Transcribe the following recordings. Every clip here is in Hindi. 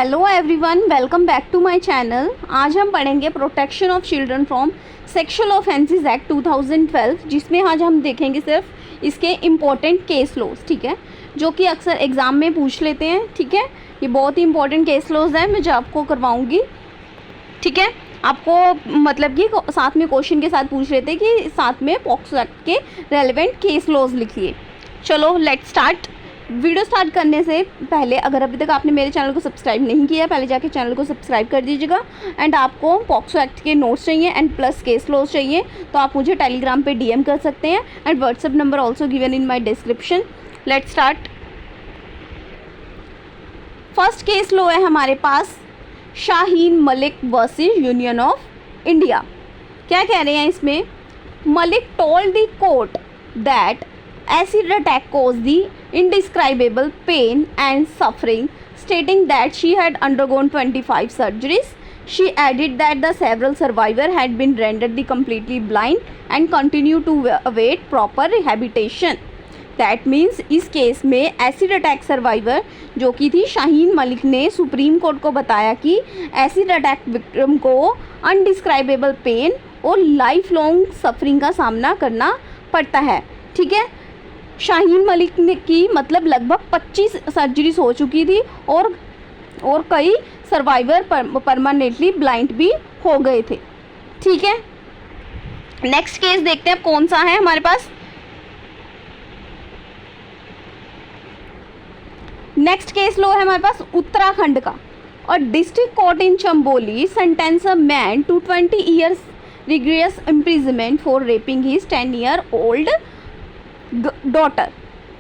Hello everyone, welcome back to my channel. आज हम पढ़ेंगे protection of children from sexual offences act 2012, जिसमें आज हम देखेंगे सिर्फ इसके इम्पोर्टेंट केस लॉज, ठीक है, जो कि अक्सर एग्ज़ाम में पूछ लेते हैं। ठीक है, ये बहुत ही इंपॉर्टेंट केस लॉज है, मैं जो आपको करवाऊँगी। ठीक है, आपको मतलब कि साथ में क्वेश्चन के साथ पूछ रहे थे कि साथ में पॉक्सो एक्ट के रेलिवेंट केस लॉज लिखिए। चलो लेट्स स्टार्ट। वीडियो स्टार्ट करने से पहले अगर अभी तक आपने मेरे चैनल को सब्सक्राइब नहीं किया है, पहले जाके चैनल को सब्सक्राइब कर दीजिएगा। एंड आपको पॉक्सो एक्ट के नोट्स चाहिए एंड प्लस केस लॉज चाहिए तो आप मुझे टेलीग्राम पे डीएम कर सकते हैं and WhatsApp number also given in my description. Let's start. First case law है हमारे पास Shaheen Malik versus union of India. क्या कह रहे हैं इसमें? Malik told the court that acid attack caused the indescribable pain and suffering, stating that she had undergone 25 surgeries. She added that the several survivors had been rendered the completely blind and continue to await proper rehabilitation. That means इस केस में एसिड अटैक सर्वाइवर जो कि थी शाहीन मलिक ने सुप्रीम कोर्ट को बताया कि एसिड अटैक विक्टिम को अनडिस्क्राइबेबल पेन और लाइफ लॉन्ग सफरिंग का सामना करना पड़ता है। ठीक है, शाहीन मलिक ने की मतलब लगभग 25 सर्जरीज हो चुकी थी और कई सर्वाइवर परमानेंटली ब्लाइंड भी हो गए थे। ठीक है, नेक्स्ट केस देखते हैं कौन सा है हमारे पास। नेक्स्ट केस लो है हमारे पास उत्तराखंड का। और district court in Chamoli sentences a man to 20 years rigorous imprisonment for raping his 10-year-old daughter.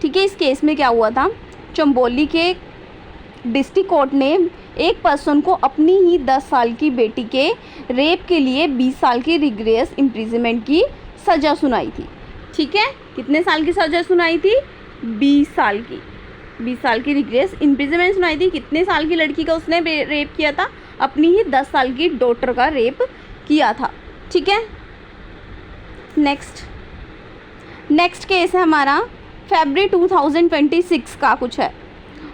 ठीक है, इस केस में क्या हुआ था, चंबोली के डिस्ट्रिक्ट कोर्ट ने एक पर्सन को अपनी ही 10 साल की बेटी के रेप के लिए 20 साल की रिग्रेस इम्प्रिजमेंट की सज़ा सुनाई थी। ठीक है, कितने साल की सज़ा सुनाई थी? 20 साल की। 20 साल की रिग्रेस इम्प्रिजमेंट सुनाई थी। कितने साल की लड़की का उसने रेप किया था? अपनी ही 10 साल की डॉटर का रेप किया था। ठीक है, नेक्स्ट केस है हमारा फरवरी 2026 का कुछ है।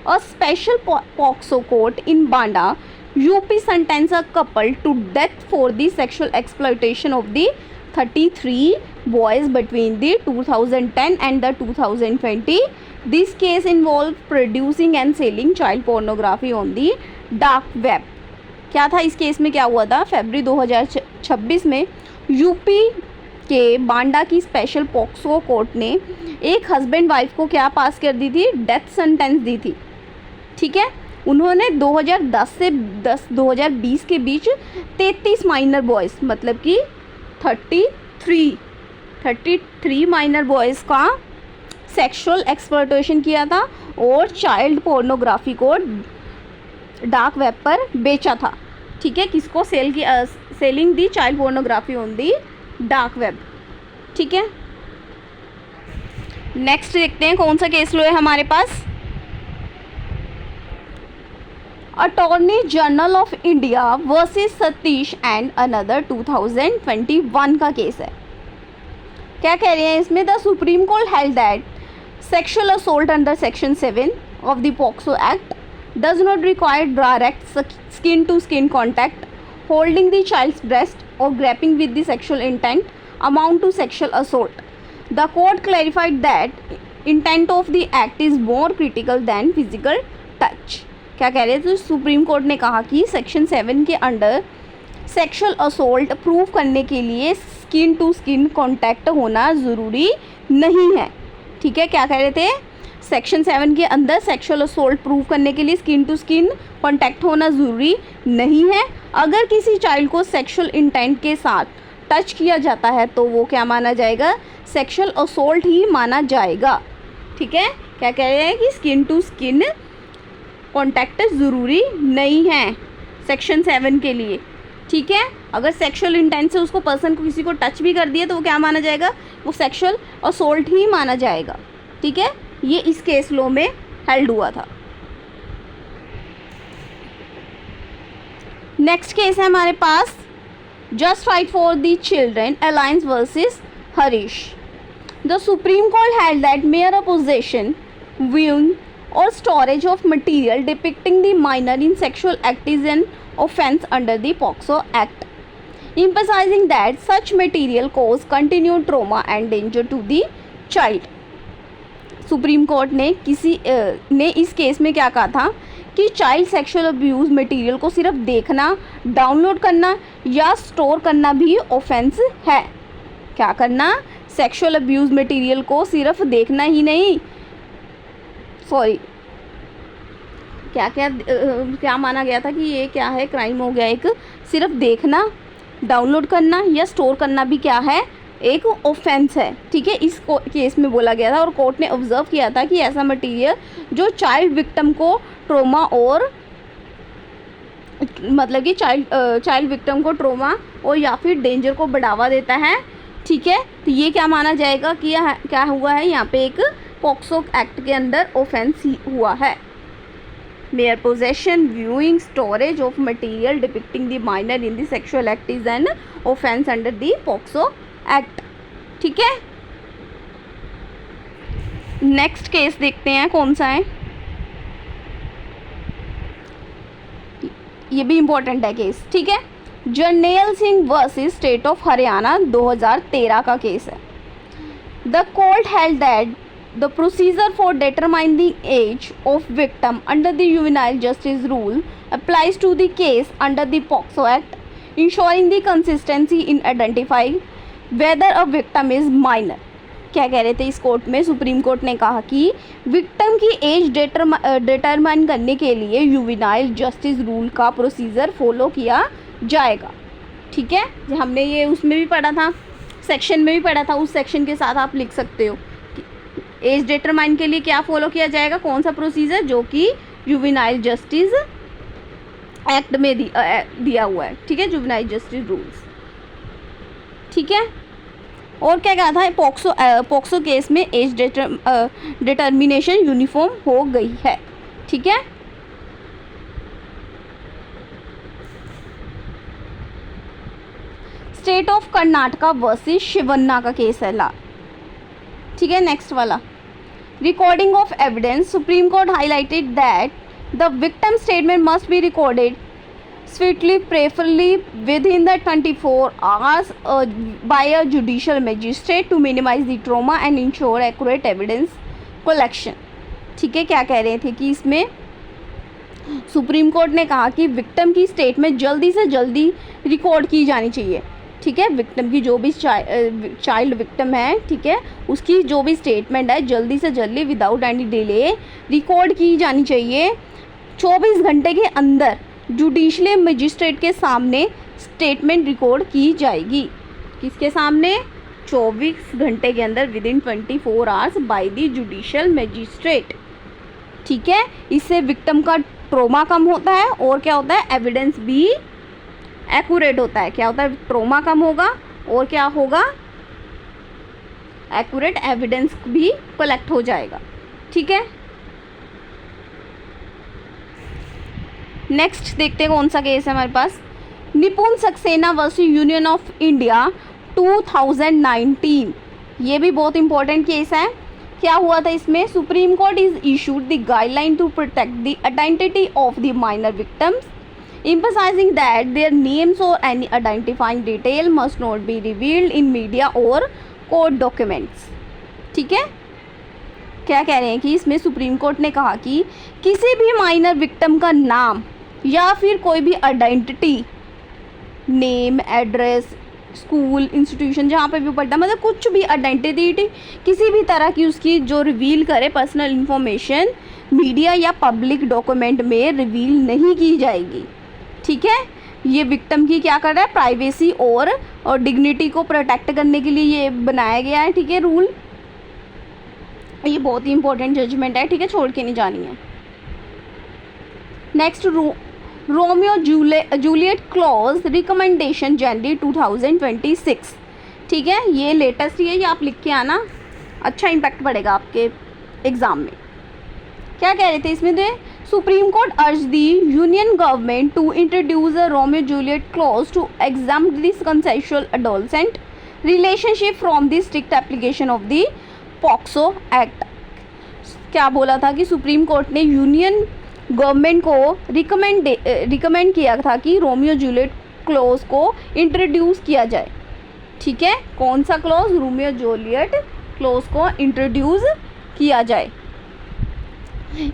A special POCSO court in Banda UP sentence a couple to death for the sexual exploitation of the 33 boys between the 2010 and the 2020। This case involve producing and selling child pornography on the dark web. क्या था इस केस में? क्या हुआ था? फरवरी 2026 में यूपी के बांडा की स्पेशल पॉक्सो कोर्ट ने एक हस्बैंड वाइफ को क्या पास कर दी थी? डेथ सेंटेंस दी थी। ठीक है, उन्होंने 2010 से 2020 के बीच 33 माइनर बॉयज़ मतलब कि 33 माइनर बॉयज़ का सेक्सुअल एक्सप्लॉयटेशन किया था और चाइल्ड पोर्नोग्राफी को डार्क वेब पर बेचा था। ठीक है, किसको selling the? Child pornography on the Dark web. ठीक है, नेक्स्ट देखते हैं कौन सा केस लो है हमारे पास। Attorney general of India versus Satish and another 2021 का केस है। क्या कह रहे हैं इसमें? The supreme court held that sexual assault under section 7 of the POCSO act does not require direct skin to skin contact, holding the child's breast or grabbing with the sexual intent amount to sexual assault. The court clarified that intent of the act is more critical than physical touch. क्या कह रहे हैं? तो सुप्रीम कोर्ट ने कहा कि सेक्शन 7 के अंडर सेक्सुअल असोल्ट प्रूव करने के लिए स्किन टू स्किन कॉन्टैक्ट होना ज़रूरी नहीं है। ठीक है, क्या कह रहे थे? सेक्शन 7 के अंदर सेक्सुअल असोल्ट प्रूव करने के लिए स्किन टू स्किन कॉन्टैक्ट होना ज़रूरी नहीं है। अगर किसी चाइल्ड को सेक्सुअल इंटेंट के साथ टच किया जाता है तो वो क्या माना जाएगा? सेक्सुअल असोल्ट ही माना जाएगा। ठीक है, क्या कह रहे हैं कि स्किन टू स्किन कॉन्टैक्ट ज़रूरी नहीं है सेक्शन 7 के लिए। ठीक है, अगर सेक्सुअल इंटेंट से उसको पर्सन को किसी को टच भी कर दिया तो वो क्या माना जाएगा? वो सेक्सुअल असोल्ट ही माना जाएगा। ठीक है, ये इस केस लॉ में हेल्ड हुआ था। नेक्स्ट केस है हमारे पास just right for the children alliance versus Harish. The supreme court held that mere a possession viewing or storage of material depicting the minor in sexual act is an offense under the POCSO Act, emphasizing that such material cause continued trauma and danger to the child. Supreme court ने ने इस केस में क्या कहा था कि चाइल्ड सेक्सुअल अब्यूज़ मटेरियल को सिर्फ देखना, डाउनलोड करना या स्टोर करना भी ऑफेंस है. क्या करना? सेक्सुअल अब्यूज़ मटेरियल को सिर्फ देखना ही नहीं, क्या माना गया था कि ये क्या है, क्राइम हो गया एक. सिर्फ देखना, डाउनलोड करना या स्टोर करना भी क्या है, एक ऑफेंस है. ठीक है, इस केस में बोला गया था और कोर्ट ने ऑब्जर्व किया था कि ऐसा मटेरियल जो चाइल्ड विक्टिम को ट्रोमा और मतलब कि चाइल्ड विक्टिम को ट्रोमा और या फिर डेंजर को बढ़ावा देता है. ठीक है, तो ये क्या माना जाएगा कि क्या हुआ है, यहाँ पे एक पॉक्सो एक्ट के अंदर ऑफेंस हुआ है. Mayor possession, viewing, storage of material depicting the minor in the sexual act is an offence under the POCSO act. ठीक है, नेक्स्ट केस देखते हैं कौन सा है. ये भी इम्पोर्टेंट है केस. ठीक है, Jarnail Singh versus state of Haryana 2013 का केस है. The court held that the procedure for determining the age of victim under the juvenile justice rule applies to the case under the POCSO Act, ensuring the consistency in identifying whether a victim is minor. क्या कह रहे थे इस कोर्ट में? सुप्रीम कोर्ट ने कहा कि विक्टिम की एज डिटरमाइन करने के लिए जुवेनाइल जस्टिस रूल का प्रोसीजर फॉलो किया जाएगा. ठीक है, हमने ये उसमें भी पढ़ा था, सेक्शन में भी पढ़ा था. उस सेक्शन के साथ आप लिख सकते हो एज डिटरमाइन के लिए क्या फॉलो किया जाएगा, कौन सा प्रोसीजर, जो कि जुवेनाइल जस्टिस एक्ट में दिया हुआ है. ठीक है, जुवेनाइल जस्टिस रूल्स. ठीक है, और क्या कहा था, पॉक्सो केस में एज डिटर्मिनेशन यूनिफॉर्म हो गई है. ठीक है, state of Karnataka versus Shivanna का केस है. ठीक है, नेक्स्ट वाला recording of evidence. Supreme court highlighted that the victim statement must be recorded swiftly, preferably within the 24 hours by a judicial magistrate to minimise the trauma and ensure accurate evidence collection. ठीक है, क्या कह रहे थे कि इसमें सुप्रीम कोर्ट ने कहा कि विक्टिम की स्टेटमेंट जल्दी से जल्दी रिकॉर्ड की जानी चाहिए. ठीक है, विक्टिम की जो भी चाइल्ड विक्टिम है, ठीक है, उसकी जो भी स्टेटमेंट है जल्दी से जल्दी विदाउट एनी डिले रिकॉर्ड की जानी चाहिए. 24 घंटे के अंदर जुडिशियल मजिस्ट्रेट के सामने स्टेटमेंट रिकॉर्ड की जाएगी. किसके सामने? 24 घंटे के अंदर with in 24 hours by the judicial magistrate. ठीक है, इससे विक्टिम का ट्रॉमा कम होता है और क्या होता है, एविडेंस भी एक्यूरेट होता है. क्या होता है, ट्रॉमा कम होगा और क्या होगा, एक्यूरेट एविडेंस भी कलेक्ट हो जाएगा. ठीक है, नेक्स्ट देखते हैं कौन सा केस है हमारे पास. निपुण Saxena versus union of India 2019. ये भी बहुत इंपॉर्टेंट केस है. क्या हुआ था इसमें? Supreme court is issued the guideline to protect the identity of the minor victims, emphasizing that their names or any identifying detail must not be revealed in media or court documents. ठीक है, क्या कह रहे हैं कि इसमें सुप्रीम कोर्ट ने कहा कि किसी भी माइनर विक्टिम का नाम या फिर कोई भी identity, name, address, school, institution जहाँ पे भी पढ़ता है, मतलब कुछ भी आइडेंटिटी किसी भी तरह की उसकी जो रिवील करे पर्सनल इंफॉर्मेशन मीडिया या पब्लिक डॉक्यूमेंट में रिवील नहीं की जाएगी. ठीक है, ये विक्टिम की क्या कर रहा है, प्राइवेसी और डिग्निटी को प्रोटेक्ट करने के लिए ये बनाया गया है. ठीक है, रूल, ये बहुत ही इंपॉर्टेंट जजमेंट है. ठीक है, छोड़ के नहीं जानी है. Next, Romeo Juliet clause recommendation January 2026. ठीक है, ये लेटेस्ट ही है, ये आप लिख के आना, अच्छा इम्पैक्ट पड़ेगा आपके एग्ज़ाम में. क्या कह रहे थे इसमें? तो supreme court urge the union government to introduce a Romeo Juliet clause to exempt this consensual adolescent relationship from the strict application of the POCSO act. क्या बोला था कि सुप्रीम कोर्ट ने यूनियन गवर्नमेंट को रिकमेंड किया था कि रोमियो जूलियट क्लॉज को इंट्रोड्यूस किया जाए। ठीक है, कौन सा क्लॉज? रोमियो जूलियट क्लॉज को इंट्रोड्यूस किया जाए।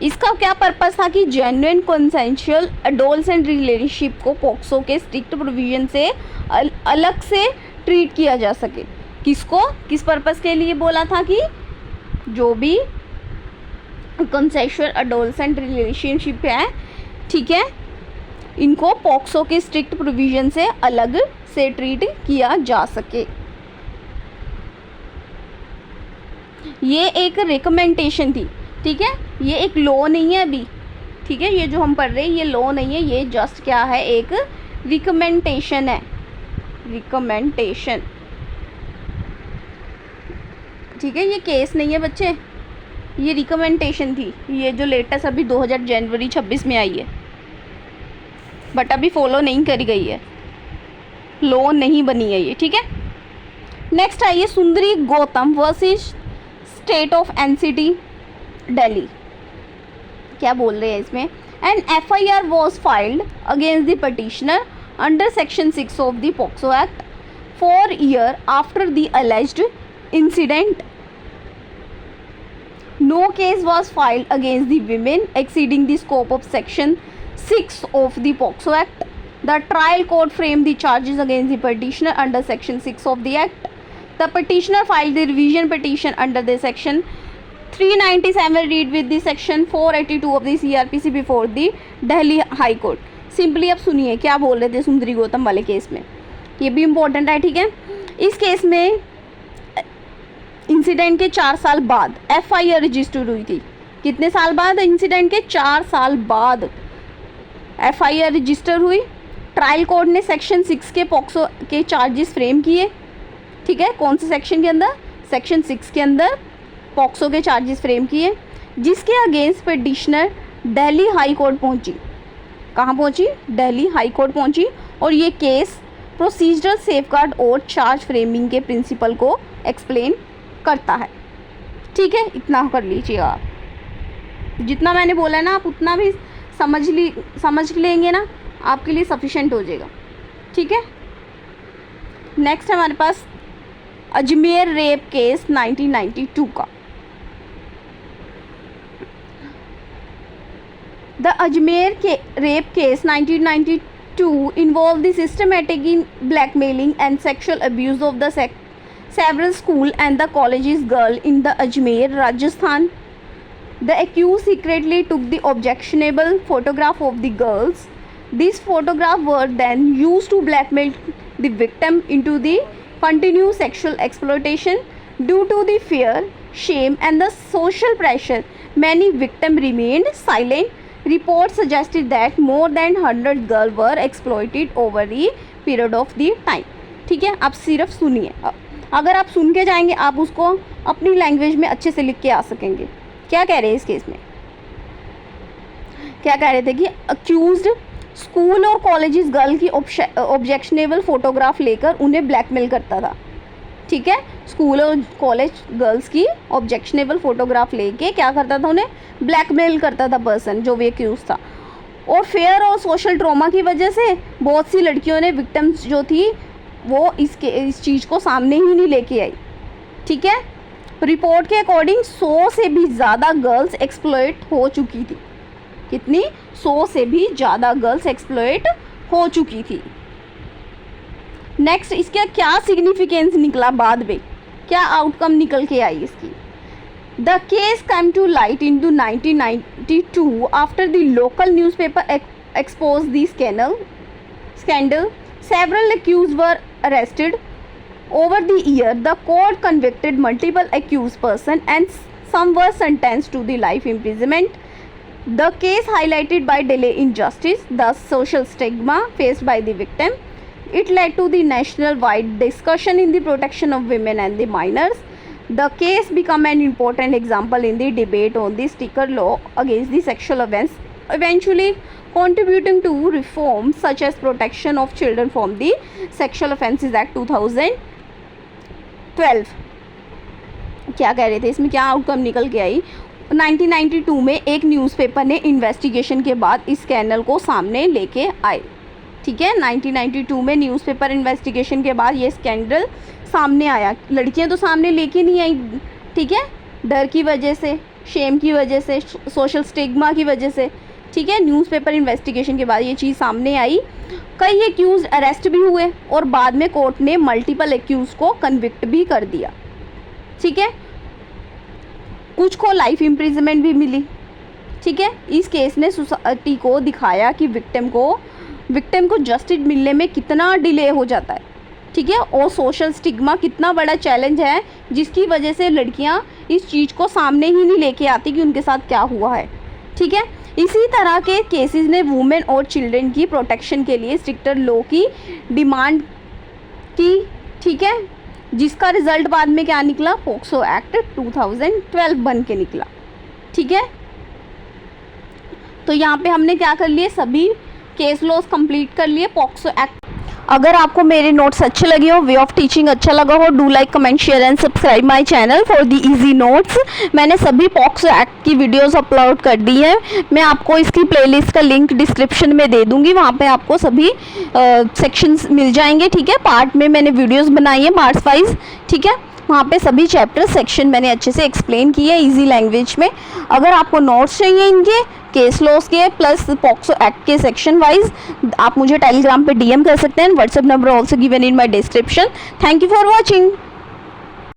इसका क्या पर्पस था कि जेन्युइन कंसेंशुअल एडोलसेंट रिलेशनशिप को पॉक्सो के स्ट्रिक्ट प्रोविजन से अलग से ट्रीट किया जा सके। किसको, किस पर्पस के लिए बोला था कि जो भी कंसेंशुअल एडोलसेंट रिलेशनशिप है, ठीक है, इनको पॉक्सो के स्ट्रिक्ट प्रोविजन से अलग से ट्रीट किया जा सके। ये एक रिकमेंडेशन थी। ठीक है, ये एक लॉ नहीं है अभी। ठीक है, ये जो हम पढ़ रहे हैं ये लॉ नहीं है, ये जस्ट क्या है, एक रिकमेंडेशन है, रिकमेंडेशन। ठीक है, ये केस नहीं है बच्चे, ये रिकमेंडेशन थी। ये जो लेटेस्ट अभी 2000 जनवरी 26 में आई है, बट अभी फॉलो नहीं करी गई है, लॉ नहीं बनी है ये। ठीक है, नेक्स्ट आइए Sundari Gautam versus state of NCT Delhi. क्या बोल रहे हैं इसमें? An FIR was filed against the petitioner under section 6 of the POCSO act 4 years after the alleged incident. No case was filed against the women exceeding the scope of section 6 of the POXO Act. The trial court framed the charges against the petitioner under section 6 of the act. The petitioner filed the revision petition under the section 397 read with the section 482 of the CRPC before the Delhi High Court. Simply अब सुनिए क्या बोल रहे थे सुंदरी गौतम वाले केस में, ये भी इम्पोर्टेंट है। ठीक है, इस केस में इंसिडेंट के 4 साल बाद FIR रजिस्टर हुई थी। कितने साल बाद? इंसिडेंट के 4 साल बाद FIR रजिस्टर हुई। ट्रायल कोर्ट ने सेक्शन 6 के पॉक्सो के चार्जेस फ्रेम किए। ठीक है, कौन से सेक्शन के अंदर? सेक्शन 6 के अंदर पॉक्सो के चार्जेस फ्रेम किए, जिसके against petitioner Delhi high court पहुंची। कहाँ पहुंची? दिल्ली हाई कोर्ट पहुंची। और ये केस प्रोसीजरल सेफगार्ड और चार्ज फ्रेमिंग के प्रिंसिपल को एक्सप्लेन करता है। ठीक है, इतना कर लीजिएगा आप, जितना मैंने बोला है ना आप उतना भी समझ लेंगे ना, आपके लिए सफिशेंट हो जाएगा। ठीक है, नेक्स्ट हमारे पास अजमेर रेप केस 1992 का। The Ajmer rape case 1992 involved the systematic blackmailing and sexual abuse of the several school and the colleges girl in the Ajmer, Rajasthan. The accused secretly took the objectionable photograph of the girls. These photographs were then used to blackmail the victim into the continued sexual exploitation. Due to the fear, shame and the social pressure, many victims remained silent. Reports suggested that more than 100 girls were exploited over the period of the time. ठीक है, आप सिर्फ सुनिए, अगर आप सुन के जाएंगे आप उसको अपनी लैंग्वेज में अच्छे से लिख के आ सकेंगे। क्या कह रहे हैं इस केस में? क्या कह रहे थे कि अक्यूज्ड स्कूल और कॉलेजेस गर्ल की ऑब्जेक्शनेबल फोटोग्राफ लेकर उन्हें ब्लैकमेल करता था। ठीक है, स्कूल और कॉलेज गर्ल्स की ऑब्जेक्शनेबल फोटोग्राफ लेके क्या करता था, उन्हें ब्लैकमेल करता था पर्सन जो भी एक्यूज था। और फेयर और सोशल ट्रॉमा की वजह से बहुत सी लड़कियों ने, विक्टिम्स जो थी वो इस चीज़ को सामने ही नहीं लेके आई। ठीक है, रिपोर्ट के अकॉर्डिंग 100 से भी ज़्यादा गर्ल्स एक्सप्लॉइट हो चुकी थी। कितनी? 100 से भी ज़्यादा गर्ल्स एक्सप्लॉइट हो चुकी थी। नेक्स्ट, इसका क्या सिग्निफिकेंस निकला बाद में, क्या आउटकम निकल के आई इसकी? The case come to light in to 1992 after the local newspaper expose the scandal. Several accused were arrested. Over the year, the court convicted multiple accused persons and some were sentenced to the life imprisonment. The case highlighted by delay in justice, the social stigma faced by the victim. It led to the national-wide discussion in the protection of women and the minors. The case became an important example in the debate on the sticker law against the sexual offense, eventually contributing to reforms such as protection of children from the Sexual Offences Act 2012. क्या कह रहे थे इसमें, क्या आउटकम निकल के आई? 1992 में एक न्यूज़पेपर ने इन्वेस्टिगेशन के बाद इस स्कैंडल को सामने लेके आए। ठीक है, 1992 में न्यूज़पेपर इन्वेस्टिगेशन के बाद ये स्कैंडल सामने आया। लड़कियां तो सामने लेके नहीं आई, ठीक है, डर की वजह से, शेम की वजह से, सोशल स्टिग्मा की वजह से। ठीक है, न्यूज़पेपर इन्वेस्टिगेशन के बाद ये चीज़ सामने आई। कई एक्यूज़ अरेस्ट भी हुए और बाद में कोर्ट ने मल्टीपल एक्यूज़ को कन्विक्ट भी कर दिया। ठीक है, कुछ को लाइफ इम्प्रिजनमेंट भी मिली। ठीक है, इस केस ने सोसाइटी को दिखाया कि विक्टिम को जस्टिस मिलने में कितना डिले हो जाता है। ठीक है, और सोशल स्टिग्मा कितना बड़ा चैलेंज है जिसकी वजह से लड़कियां इस चीज़ को सामने ही नहीं लेके आती कि उनके साथ क्या हुआ है। ठीक है, इसी तरह के केसेस ने वुमेन और चिल्ड्रन की प्रोटेक्शन के लिए स्ट्रिक्टर लॉ की डिमांड की। ठीक है, जिसका रिजल्ट बाद में क्या निकला, पोक्सो एक्ट 2012 बन के निकला। ठीक है, तो यहाँ पे हमने क्या कर लिए, सभी केस लॉज कंप्लीट कर लिए, पोक्सो एक्ट। अगर आपको मेरे नोट्स अच्छे लगे हो, वे ऑफ टीचिंग अच्छा लगा हो, do like, comment, share and subscribe my channel for the easy notes. मैंने सभी पोक्सो एक्ट की वीडियोस अपलोड कर दी है। मैं आपको इसकी प्लेलिस्ट का लिंक डिस्क्रिप्शन में दे दूंगी, वहाँ पे आपको सभी सेक्शंस मिल जाएंगे। ठीक है, पार्ट में मैंने वीडियोस बनाई है पार्ट्स वाइज। ठीक है, वहाँ पे सभी चैप्टर सेक्शन मैंने अच्छे से एक्सप्लेन किए हैं इजी लैंग्वेज में। अगर आपको नोट्स चाहिए इनके केस लॉस के प्लस पॉक्सो एक्ट के सेक्शन वाइज, आप मुझे टेलीग्राम पे DM कर सकते हैं। WhatsApp number also given in my description. Thank you for watching.